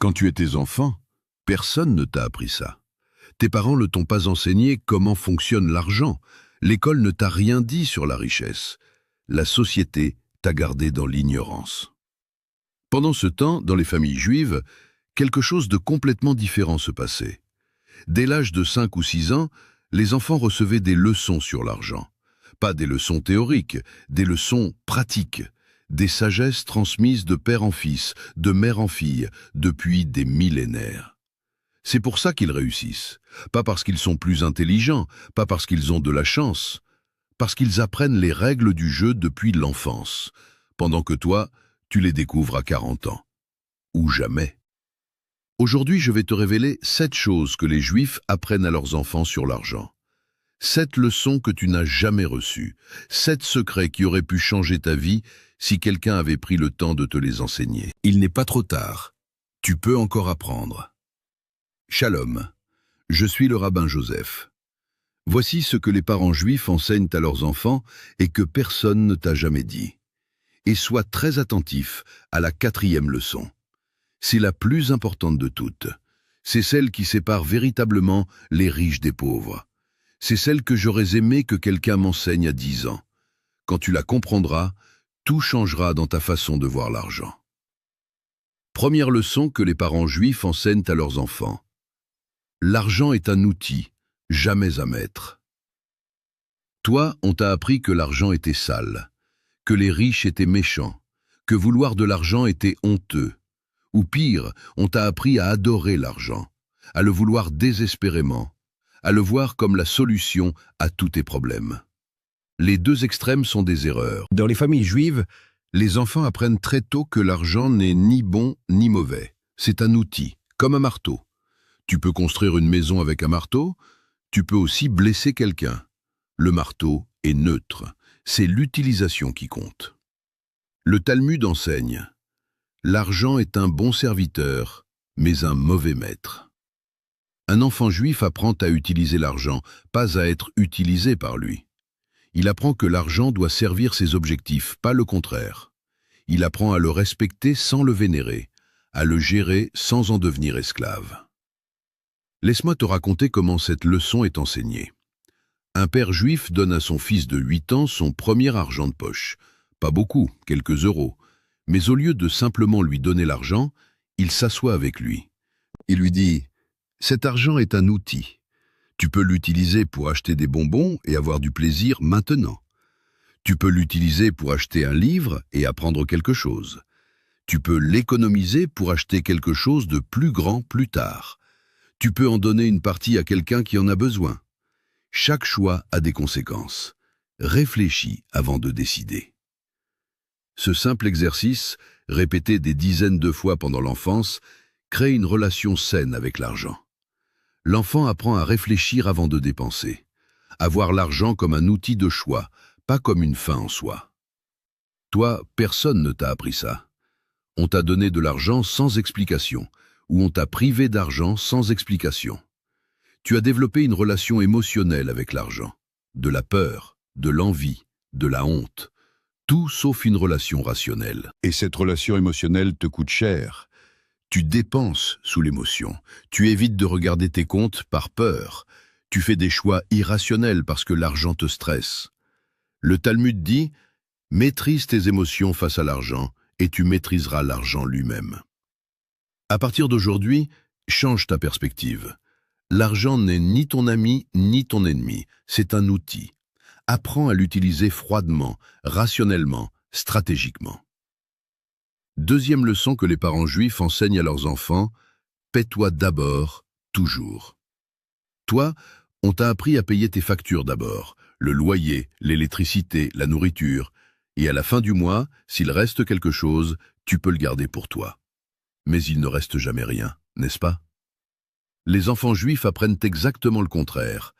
Quand tu étais enfant, personne ne t'a appris ça. Tes parents ne t'ont pas enseigné comment fonctionne l'argent. L'école ne t'a rien dit sur la richesse. La société t'a gardé dans l'ignorance. Pendant ce temps, dans les familles juives, quelque chose de complètement différent se passait. Dès l'âge de 5 ou 6 ans, les enfants recevaient des leçons sur l'argent. Pas des leçons théoriques, des leçons pratiques, des sagesses transmises de père en fils, de mère en fille, depuis des millénaires. C'est pour ça qu'ils réussissent, pas parce qu'ils sont plus intelligents, pas parce qu'ils ont de la chance, parce qu'ils apprennent les règles du jeu depuis l'enfance, pendant que toi, tu les découvres à 40 ans. Ou jamais. Aujourd'hui, je vais te révéler 7 choses que les Juifs apprennent à leurs enfants sur l'argent. 7 leçons que tu n'as jamais reçues. 7 secrets qui auraient pu changer ta vie si quelqu'un avait pris le temps de te les enseigner. Il n'est pas trop tard. Tu peux encore apprendre. Shalom. Je suis le rabbin Joseph. Voici ce que les parents juifs enseignent à leurs enfants et que personne ne t'a jamais dit. Et sois très attentif à la 4e leçon. C'est la plus importante de toutes. C'est celle qui sépare véritablement les riches des pauvres. C'est celle que j'aurais aimé que quelqu'un m'enseigne à 10 ans. Quand tu la comprendras, tout changera dans ta façon de voir l'argent. Première leçon que les parents juifs enseignent à leurs enfants. L'argent est un outil, jamais un maître. Toi, on t'a appris que l'argent était sale, que les riches étaient méchants, que vouloir de l'argent était honteux. Ou pire, on t'a appris à adorer l'argent, à le vouloir désespérément, à le voir comme la solution à tous tes problèmes. Les deux extrêmes sont des erreurs. Dans les familles juives, les enfants apprennent très tôt que l'argent n'est ni bon ni mauvais. C'est un outil, comme un marteau. Tu peux construire une maison avec un marteau, tu peux aussi blesser quelqu'un. Le marteau est neutre, c'est l'utilisation qui compte. Le Talmud enseigne: l'argent est un bon serviteur, mais un mauvais maître. Un enfant juif apprend à utiliser l'argent, pas à être utilisé par lui. Il apprend que l'argent doit servir ses objectifs, pas le contraire. Il apprend à le respecter sans le vénérer, à le gérer sans en devenir esclave. Laisse-moi te raconter comment cette leçon est enseignée. Un père juif donne à son fils de 8 ans son premier argent de poche. Pas beaucoup, quelques euros. Mais au lieu de simplement lui donner l'argent, il s'assoit avec lui. Il lui dit: « Cet argent est un outil. Tu peux l'utiliser pour acheter des bonbons et avoir du plaisir maintenant. Tu peux l'utiliser pour acheter un livre et apprendre quelque chose. Tu peux l'économiser pour acheter quelque chose de plus grand plus tard. Tu peux en donner une partie à quelqu'un qui en a besoin. Chaque choix a des conséquences. Réfléchis avant de décider. » Ce simple exercice, répété des dizaines de fois pendant l'enfance, crée une relation saine avec l'argent. L'enfant apprend à réfléchir avant de dépenser, à voir l'argent comme un outil de choix, pas comme une fin en soi. Toi, personne ne t'a appris ça. On t'a donné de l'argent sans explication, ou on t'a privé d'argent sans explication. Tu as développé une relation émotionnelle avec l'argent, de la peur, de l'envie, de la honte, tout sauf une relation rationnelle. Et cette relation émotionnelle te coûte cher. Tu dépenses sous l'émotion, tu évites de regarder tes comptes par peur, tu fais des choix irrationnels parce que l'argent te stresse. Le Talmud dit: « Maîtrise tes émotions face à l'argent et tu maîtriseras l'argent lui-même. » À partir d'aujourd'hui, change ta perspective. L'argent n'est ni ton ami ni ton ennemi, c'est un outil. Apprends à l'utiliser froidement, rationnellement, stratégiquement. Deuxième leçon que les parents juifs enseignent à leurs enfants: paie-toi d'abord, toujours. Toi, on t'a appris à payer tes factures d'abord, le loyer, l'électricité, la nourriture, et à la fin du mois, s'il reste quelque chose, tu peux le garder pour toi. Mais il ne reste jamais rien, n'est-ce pas? Les enfants juifs apprennent exactement le contraire.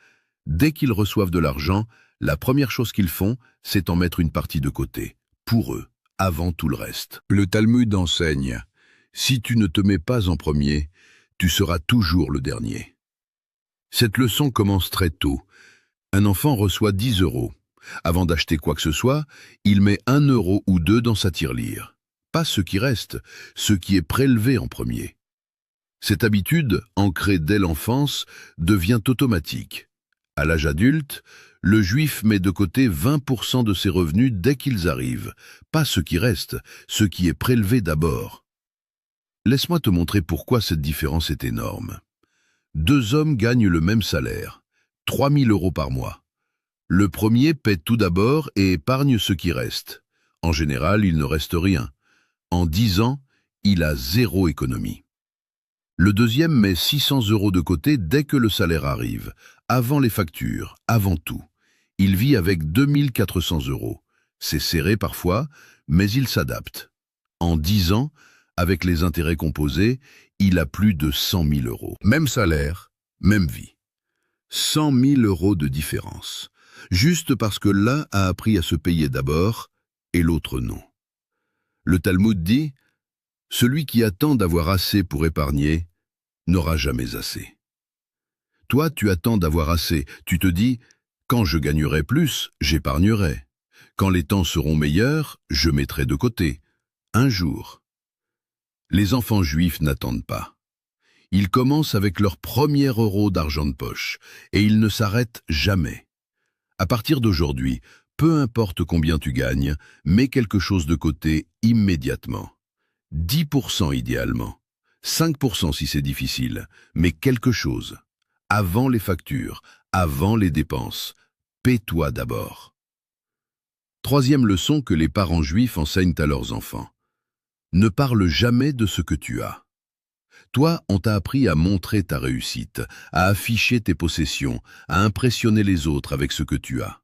Dès qu'ils reçoivent de l'argent, la première chose qu'ils font, c'est en mettre une partie de côté, pour eux, avant tout le reste. Le Talmud enseigne: si tu ne te mets pas en premier, tu seras toujours le dernier. Cette leçon commence très tôt. Un enfant reçoit 10 euros. Avant d'acheter quoi que ce soit, il met 1 euro ou 2 dans sa tirelire. Pas ce qui reste, ce qui est prélevé en premier. Cette habitude, ancrée dès l'enfance, devient automatique. À l'âge adulte, le juif met de côté 20% de ses revenus dès qu'ils arrivent, pas ce qui reste, ce qui est prélevé d'abord. Laisse-moi te montrer pourquoi cette différence est énorme. Deux hommes gagnent le même salaire, 3 000 € par mois. Le premier paie tout d'abord et épargne ce qui reste. En général, il ne reste rien. En 10 ans, il a 0 économie. Le deuxième met 600 € de côté dès que le salaire arrive, avant les factures, avant tout. Il vit avec 2 400 €. C'est serré parfois, mais il s'adapte. En 10 ans, avec les intérêts composés, il a plus de 100 000 €. Même salaire, même vie. 100 000 € de différence. Juste parce que l'un a appris à se payer d'abord et l'autre non. Le Talmud dit « Celui qui attend d'avoir assez pour épargner n'aura jamais assez. » Toi, tu attends d'avoir assez. Tu te dis « Quand je gagnerai plus, j'épargnerai. Quand les temps seront meilleurs, je mettrai de côté. Un jour. » Les enfants juifs n'attendent pas. Ils commencent avec leur premier euro d'argent de poche et ils ne s'arrêtent jamais. À partir d'aujourd'hui, peu importe combien tu gagnes, mets quelque chose de côté immédiatement. 10% idéalement, 5% si c'est difficile, mais quelque chose. Avant les factures, avant les dépenses, paie-toi d'abord. Troisième leçon que les parents juifs enseignent à leurs enfants. Ne parle jamais de ce que tu as. Toi, on t'a appris à montrer ta réussite, à afficher tes possessions, à impressionner les autres avec ce que tu as.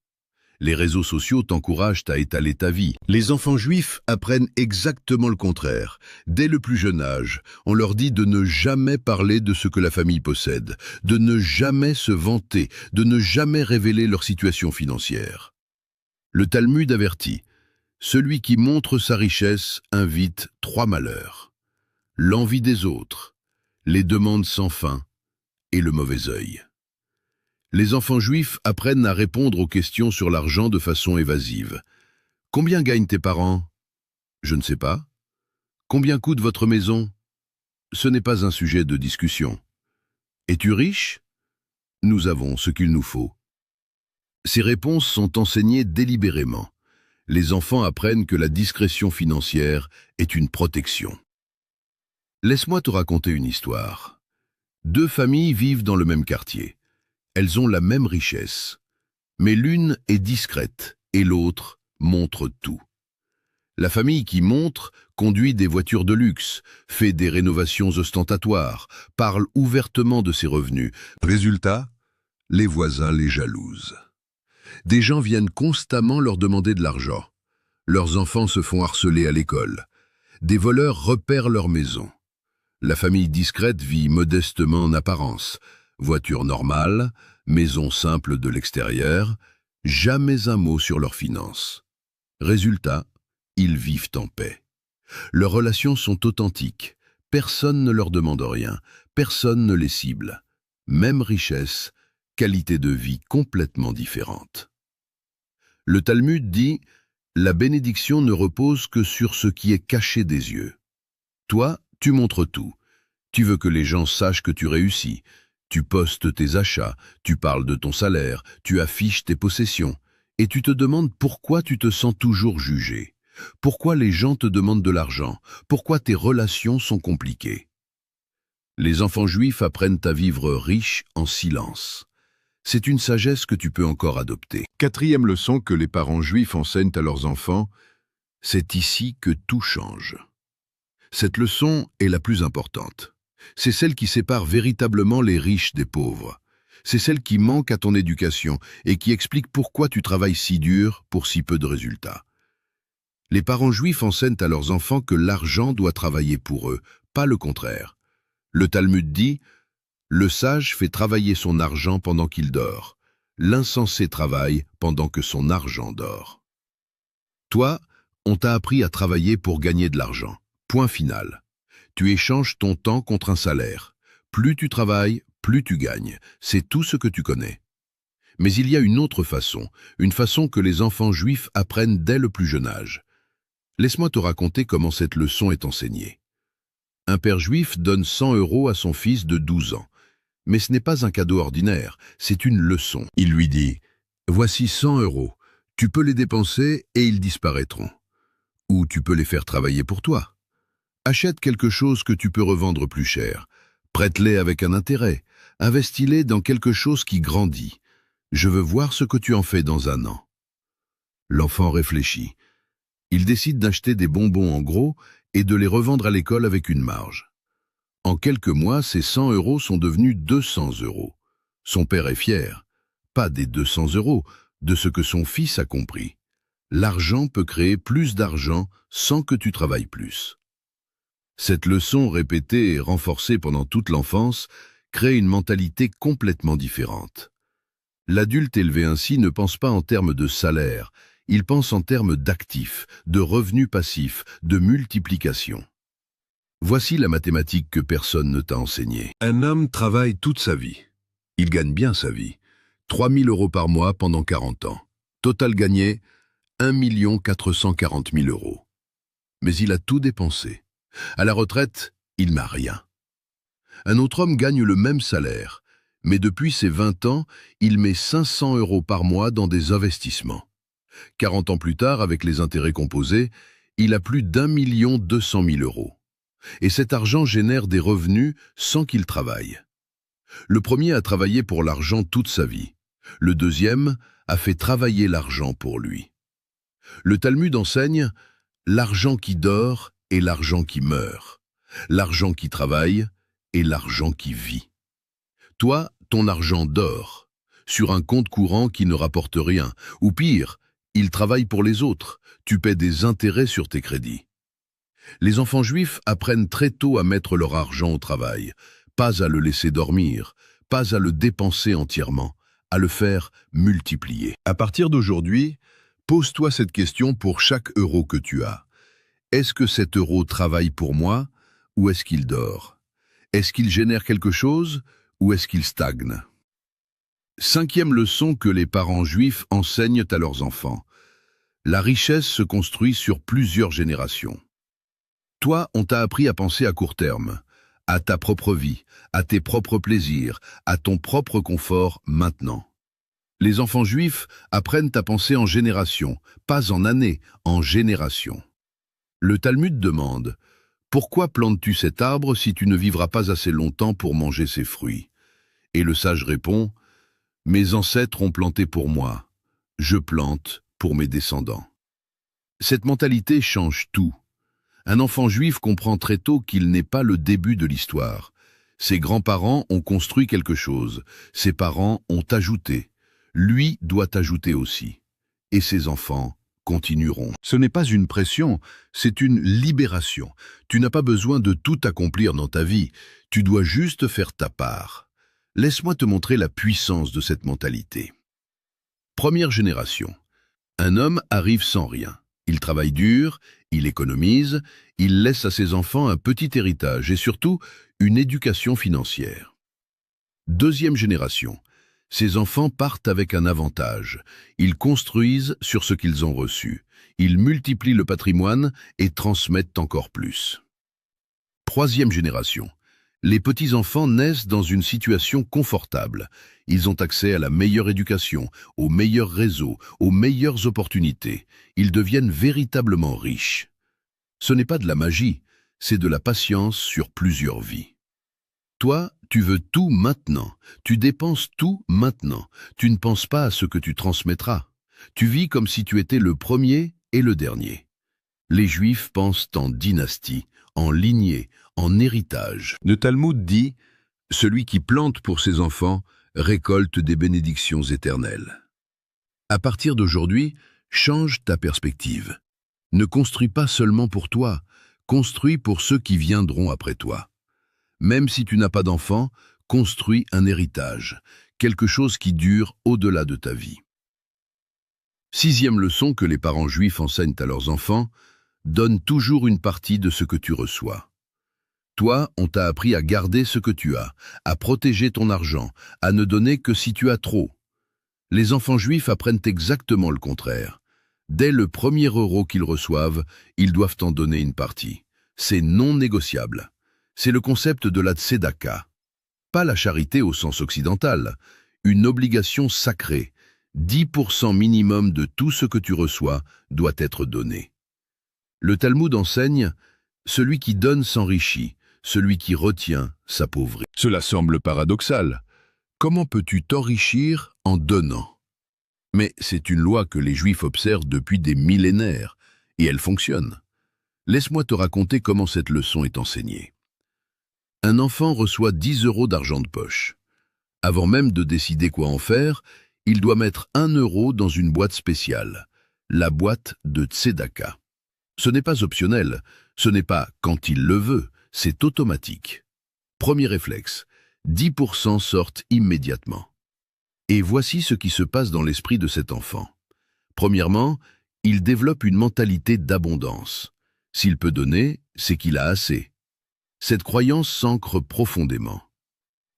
Les réseaux sociaux t'encouragent à étaler ta vie. Les enfants juifs apprennent exactement le contraire. Dès le plus jeune âge, on leur dit de ne jamais parler de ce que la famille possède, de ne jamais se vanter, de ne jamais révéler leur situation financière. Le Talmud avertit, celui qui montre sa richesse invite 3 malheurs. L'envie des autres, les demandes sans fin et le mauvais œil. Les enfants juifs apprennent à répondre aux questions sur l'argent de façon évasive. Combien gagnent tes parents? Je ne sais pas. Combien coûte votre maison? Ce n'est pas un sujet de discussion. Es-tu riche? Nous avons ce qu'il nous faut. Ces réponses sont enseignées délibérément. Les enfants apprennent que la discrétion financière est une protection. Laisse-moi te raconter une histoire. Deux familles vivent dans le même quartier. Elles ont la même richesse. Mais l'une est discrète et l'autre montre tout. La famille qui montre conduit des voitures de luxe, fait des rénovations ostentatoires, parle ouvertement de ses revenus. Résultat, les voisins les jalousent. Des gens viennent constamment leur demander de l'argent. Leurs enfants se font harceler à l'école. Des voleurs repèrent leur maison. La famille discrète vit modestement en apparence. Voiture normale, maison simple de l'extérieur, jamais un mot sur leurs finances. Résultat, ils vivent en paix. Leurs relations sont authentiques. Personne ne leur demande rien. Personne ne les cible. Même richesse, qualité de vie complètement différente. Le Talmud dit « La bénédiction ne repose que sur ce qui est caché des yeux. » Toi, tu montres tout. Tu veux que les gens sachent que tu réussis. Tu postes tes achats, tu parles de ton salaire, tu affiches tes possessions. Et tu te demandes pourquoi tu te sens toujours jugé. Pourquoi les gens te demandent de l'argent. Pourquoi tes relations sont compliquées. Les enfants juifs apprennent à vivre riche en silence. C'est une sagesse que tu peux encore adopter. Quatrième leçon que les parents juifs enseignent à leurs enfants, c'est ici que tout change. Cette leçon est la plus importante. C'est celle qui sépare véritablement les riches des pauvres. C'est celle qui manque à ton éducation et qui explique pourquoi tu travailles si dur pour si peu de résultats. Les parents juifs enseignent à leurs enfants que l'argent doit travailler pour eux, pas le contraire. Le Talmud dit « Le sage fait travailler son argent pendant qu'il dort. L'insensé travaille pendant que son argent dort. » Toi, on t'a appris à travailler pour gagner de l'argent. Point final. Tu échanges ton temps contre un salaire. Plus tu travailles, plus tu gagnes. C'est tout ce que tu connais. Mais il y a une autre façon, une façon que les enfants juifs apprennent dès le plus jeune âge. Laisse-moi te raconter comment cette leçon est enseignée. Un père juif donne 100 € à son fils de 12 ans. Mais ce n'est pas un cadeau ordinaire, c'est une leçon. Il lui dit « Voici 100 €, tu peux les dépenser et ils disparaîtront. Ou tu peux les faire travailler pour toi. Achète quelque chose que tu peux revendre plus cher. Prête-les avec un intérêt. Investis-les dans quelque chose qui grandit. Je veux voir ce que tu en fais dans un an. » L'enfant réfléchit. Il décide d'acheter des bonbons en gros et de les revendre à l'école avec une marge. En quelques mois, ces 100 € sont devenus 200 €. Son père est fier. Pas des 200 €, de ce que son fils a compris. L'argent peut créer plus d'argent sans que tu travailles plus. Cette leçon répétée et renforcée pendant toute l'enfance crée une mentalité complètement différente. L'adulte élevé ainsi ne pense pas en termes de salaire, il pense en termes d'actifs, de revenus passifs, de multiplication. Voici la mathématique que personne ne t'a enseignée. Un homme travaille toute sa vie. Il gagne bien sa vie. 3 000 € par mois pendant 40 ans. Total gagné, 1 440 000 €. Mais il a tout dépensé. À la retraite, il n'a rien. Un autre homme gagne le même salaire, mais depuis ses 20 ans, il met 500 € par mois dans des investissements. 40 ans plus tard, avec les intérêts composés, il a plus d'1 200 000 €. Et cet argent génère des revenus sans qu'il travaille. Le premier a travaillé pour l'argent toute sa vie. Le deuxième a fait travailler l'argent pour lui. Le Talmud enseigne « l'argent qui dort et l'argent qui meurt, l'argent qui travaille et l'argent qui vit ». Toi, ton argent dort, sur un compte courant qui ne rapporte rien, ou pire, il travaille pour les autres, tu paies des intérêts sur tes crédits. Les enfants juifs apprennent très tôt à mettre leur argent au travail, pas à le laisser dormir, pas à le dépenser entièrement, à le faire multiplier. À partir d'aujourd'hui, pose-toi cette question pour chaque euro que tu as. Est-ce que cet euro travaille pour moi ou est-ce qu'il dort? Est-ce qu'il génère quelque chose ou est-ce qu'il stagne? Cinquième leçon que les parents juifs enseignent à leurs enfants. La richesse se construit sur plusieurs générations. Toi, on t'a appris à penser à court terme, à ta propre vie, à tes propres plaisirs, à ton propre confort maintenant. Les enfants juifs apprennent à penser en génération, pas en années, en génération. Le Talmud demande « Pourquoi plantes-tu cet arbre si tu ne vivras pas assez longtemps pour manger ses fruits ?» Et le sage répond « Mes ancêtres ont planté pour moi, je plante pour mes descendants. » Cette mentalité change tout. Un enfant juif comprend très tôt qu'il n'est pas le début de l'histoire. Ses grands-parents ont construit quelque chose, ses parents ont ajouté. Lui doit ajouter aussi. Et ses enfants continueront. Ce n'est pas une pression, c'est une libération. Tu n'as pas besoin de tout accomplir dans ta vie, tu dois juste faire ta part. Laisse-moi te montrer la puissance de cette mentalité. Première génération. Un homme arrive sans rien. Il travaille dur, il économise, il laisse à ses enfants un petit héritage et surtout une éducation financière. Deuxième génération. Ses enfants partent avec un avantage. Ils construisent sur ce qu'ils ont reçu. Ils multiplient le patrimoine et transmettent encore plus. Troisième génération. Les petits-enfants naissent dans une situation confortable. Ils ont accès à la meilleure éducation, aux meilleurs réseaux, aux meilleures opportunités. Ils deviennent véritablement riches. Ce n'est pas de la magie, c'est de la patience sur plusieurs vies. Toi, tu veux tout maintenant, tu dépenses tout maintenant, tu ne penses pas à ce que tu transmettras. Tu vis comme si tu étais le premier et le dernier. Les Juifs pensent en dynastie, en lignée, en héritage. Le Talmud dit « Celui qui plante pour ses enfants récolte des bénédictions éternelles. » À partir d'aujourd'hui, change ta perspective. Ne construis pas seulement pour toi, construis pour ceux qui viendront après toi. Même si tu n'as pas d'enfant, construis un héritage, quelque chose qui dure au-delà de ta vie. Sixième leçon que les parents juifs enseignent à leurs enfants, donne toujours une partie de ce que tu reçois. Toi, on t'a appris à garder ce que tu as, à protéger ton argent, à ne donner que si tu as trop. Les enfants juifs apprennent exactement le contraire. Dès le premier euro qu'ils reçoivent, ils doivent en donner une partie. C'est non négociable. C'est le concept de la tzedaka. Pas la charité au sens occidental, une obligation sacrée. 10% minimum de tout ce que tu reçois doit être donné. Le Talmud enseigne « Celui qui donne s'enrichit, celui qui retient s'appauvrit ». Cela semble paradoxal. Comment peux-tu t'enrichir en donnant? Mais c'est une loi que les Juifs observent depuis des millénaires, et elle fonctionne. Laisse-moi te raconter comment cette leçon est enseignée. Un enfant reçoit 10 € d'argent de poche. Avant même de décider quoi en faire, il doit mettre 1 € dans une boîte spéciale, la boîte de tzedaka. Ce n'est pas optionnel, ce n'est pas quand il le veut, c'est automatique. Premier réflexe, 10% sortent immédiatement. Et voici ce qui se passe dans l'esprit de cet enfant. Premièrement, il développe une mentalité d'abondance. S'il peut donner, c'est qu'il a assez. Cette croyance s'ancre profondément.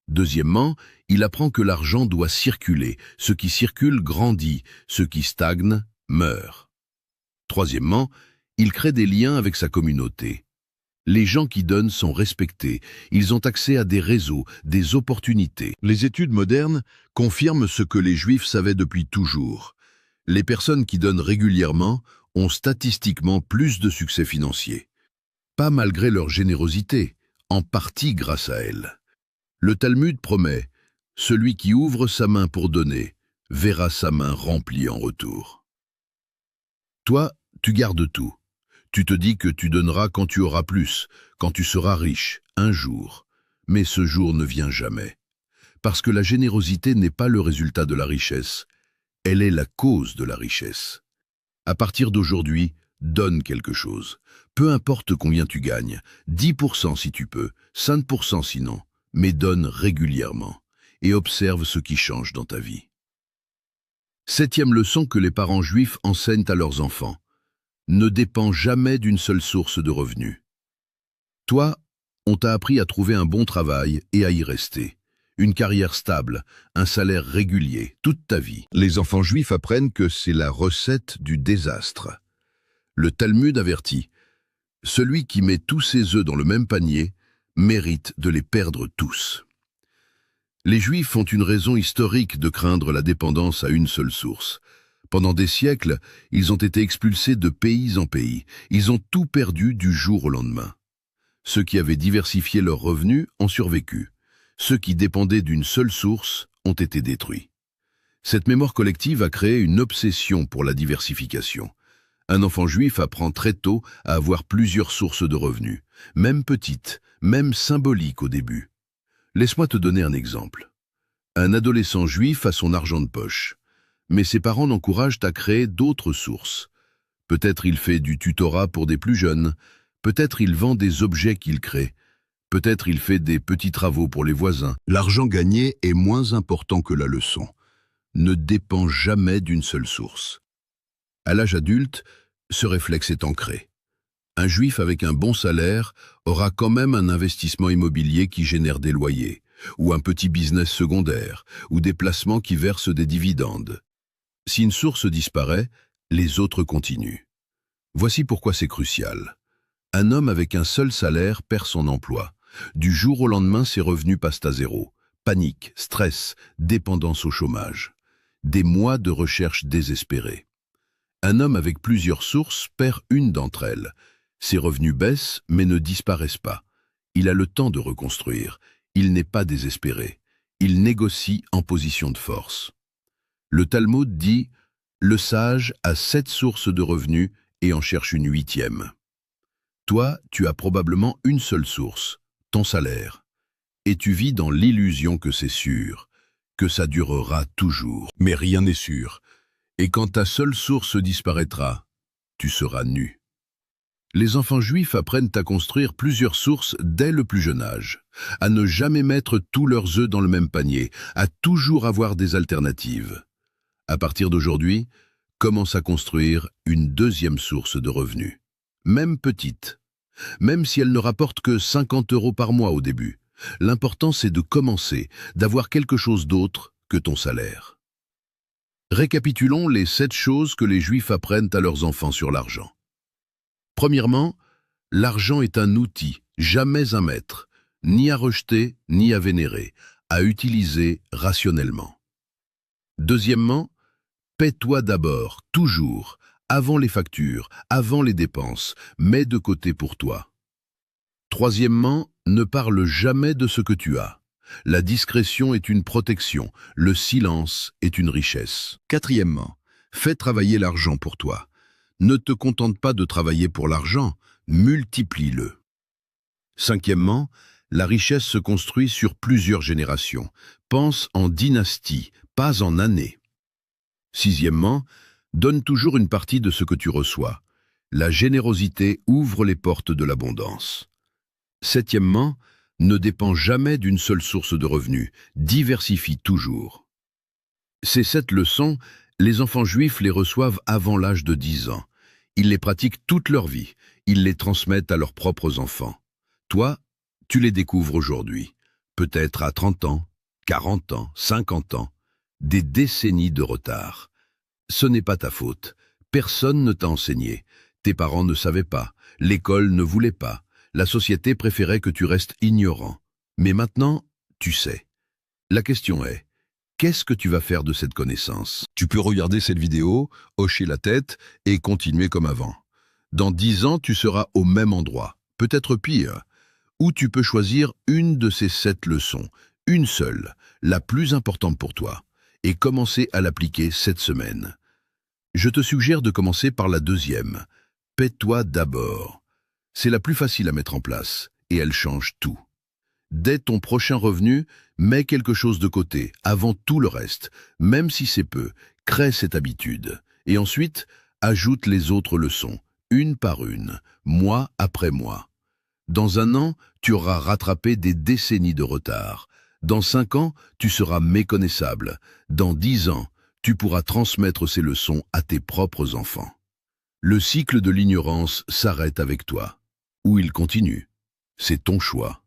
Deuxièmement, il apprend que l'argent doit circuler. Ce qui circule grandit, ce qui stagne meurt. Troisièmement, il crée des liens avec sa communauté. Les gens qui donnent sont respectés, ils ont accès à des réseaux, des opportunités. Les études modernes confirment ce que les Juifs savaient depuis toujours. Les personnes qui donnent régulièrement ont statistiquement plus de succès financier. Pas malgré leur générosité, en partie grâce à elle. Le Talmud promet « Celui qui ouvre sa main pour donner verra sa main remplie en retour ». Toi, tu gardes tout. Tu te dis que tu donneras quand tu auras plus, quand tu seras riche, un jour. Mais ce jour ne vient jamais. Parce que la générosité n'est pas le résultat de la richesse. Elle est la cause de la richesse. À partir d'aujourd'hui, donne quelque chose. Peu importe combien tu gagnes, 10% si tu peux, 5% sinon, mais donne régulièrement. Et observe ce qui change dans ta vie. Septième leçon que les parents juifs enseignent à leurs enfants. Ne dépend jamais d'une seule source de revenus. Toi, on t'a appris à trouver un bon travail et à y rester. Une carrière stable, un salaire régulier, toute ta vie. Les enfants juifs apprennent que c'est la recette du désastre. Le Talmud avertit, « Celui qui met tous ses œufs dans le même panier mérite de les perdre tous. » Les Juifs ont une raison historique de craindre la dépendance à une seule source. Pendant des siècles, ils ont été expulsés de pays en pays. Ils ont tout perdu du jour au lendemain. Ceux qui avaient diversifié leurs revenus ont survécu. Ceux qui dépendaient d'une seule source ont été détruits. Cette mémoire collective a créé une obsession pour la diversification. Un enfant juif apprend très tôt à avoir plusieurs sources de revenus, même petites, même symboliques au début. Laisse-moi te donner un exemple. Un adolescent juif a son argent de poche. Mais ses parents l'encouragent à créer d'autres sources. Peut-être il fait du tutorat pour des plus jeunes, peut-être il vend des objets qu'il crée, peut-être il fait des petits travaux pour les voisins. L'argent gagné est moins important que la leçon. Ne dépend jamais d'une seule source. À l'âge adulte, ce réflexe est ancré. Un juif avec un bon salaire aura quand même un investissement immobilier qui génère des loyers, ou un petit business secondaire, ou des placements qui versent des dividendes. Si une source disparaît, les autres continuent. Voici pourquoi c'est crucial. Un homme avec un seul salaire perd son emploi. Du jour au lendemain, ses revenus passent à zéro. Panique, stress, dépendance au chômage. Des mois de recherche désespérée. Un homme avec plusieurs sources perd une d'entre elles. Ses revenus baissent, mais ne disparaissent pas. Il a le temps de reconstruire. Il n'est pas désespéré. Il négocie en position de force. Le Talmud dit « Le sage a 7 sources de revenus et en cherche une 8e. » Toi, tu as probablement une seule source, ton salaire. Et tu vis dans l'illusion que c'est sûr, que ça durera toujours. Mais rien n'est sûr. Et quand ta seule source disparaîtra, tu seras nu. Les enfants juifs apprennent à construire plusieurs sources dès le plus jeune âge, à ne jamais mettre tous leurs œufs dans le même panier, à toujours avoir des alternatives. À partir d'aujourd'hui, commence à construire une deuxième source de revenus. Même petite. Même si elle ne rapporte que 50 € par mois au début. L'important c'est de commencer, d'avoir quelque chose d'autre que ton salaire. Récapitulons les 7 choses que les Juifs apprennent à leurs enfants sur l'argent. Premièrement, l'argent est un outil, jamais un maître. ni à rejeter, ni à vénérer, à utiliser rationnellement. Deuxièmement, paie-toi d'abord, toujours, avant les factures, avant les dépenses, mets de côté pour toi. Troisièmement, ne parle jamais de ce que tu as. La discrétion est une protection, le silence est une richesse. Quatrièmement, fais travailler l'argent pour toi. Ne te contente pas de travailler pour l'argent, multiplie-le. Cinquièmement, la richesse se construit sur plusieurs générations. Pense en dynastie, pas en années. Sixièmement, donne toujours une partie de ce que tu reçois. La générosité ouvre les portes de l'abondance. Septièmement, ne dépends jamais d'une seule source de revenus, diversifie toujours. Ces 7 leçons, les enfants juifs les reçoivent avant l'âge de 10 ans. Ils les pratiquent toute leur vie, ils les transmettent à leurs propres enfants. Toi, tu les découvres aujourd'hui, peut-être à 30 ans, 40 ans, 50 ans, des décennies de retard. Ce n'est pas ta faute, personne ne t'a enseigné, tes parents ne savaient pas, l'école ne voulait pas, la société préférait que tu restes ignorant. Mais maintenant, tu sais. La question est, qu'est-ce que tu vas faire de cette connaissance? Tu peux regarder cette vidéo, hocher la tête et continuer comme avant. Dans 10 ans, tu seras au même endroit, peut-être pire. Ou tu peux choisir une de ces 7 leçons, une seule, la plus importante pour toi, et commencer à l'appliquer cette semaine. Je te suggère de commencer par la deuxième. Paie-toi d'abord. C'est la plus facile à mettre en place, et elle change tout. Dès ton prochain revenu, mets quelque chose de côté, avant tout le reste, même si c'est peu, crée cette habitude. Et ensuite, ajoute les autres leçons, une par une, mois après mois. Dans 1 an, tu auras rattrapé des décennies de retard. Dans 5 ans, tu seras méconnaissable. Dans 10 ans, tu pourras transmettre ces leçons à tes propres enfants. Le cycle de l'ignorance s'arrête avec toi. Ou il continue. C'est ton choix.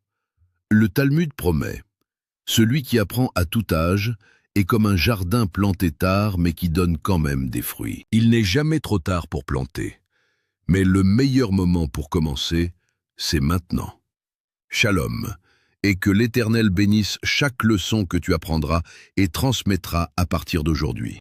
Le Talmud promet « Celui qui apprend à tout âge est comme un jardin planté tard mais qui donne quand même des fruits. » Il n'est jamais trop tard pour planter. Mais le meilleur moment pour commencer, c'est maintenant. Shalom, et que l'Éternel bénisse chaque leçon que tu apprendras et transmettras à partir d'aujourd'hui.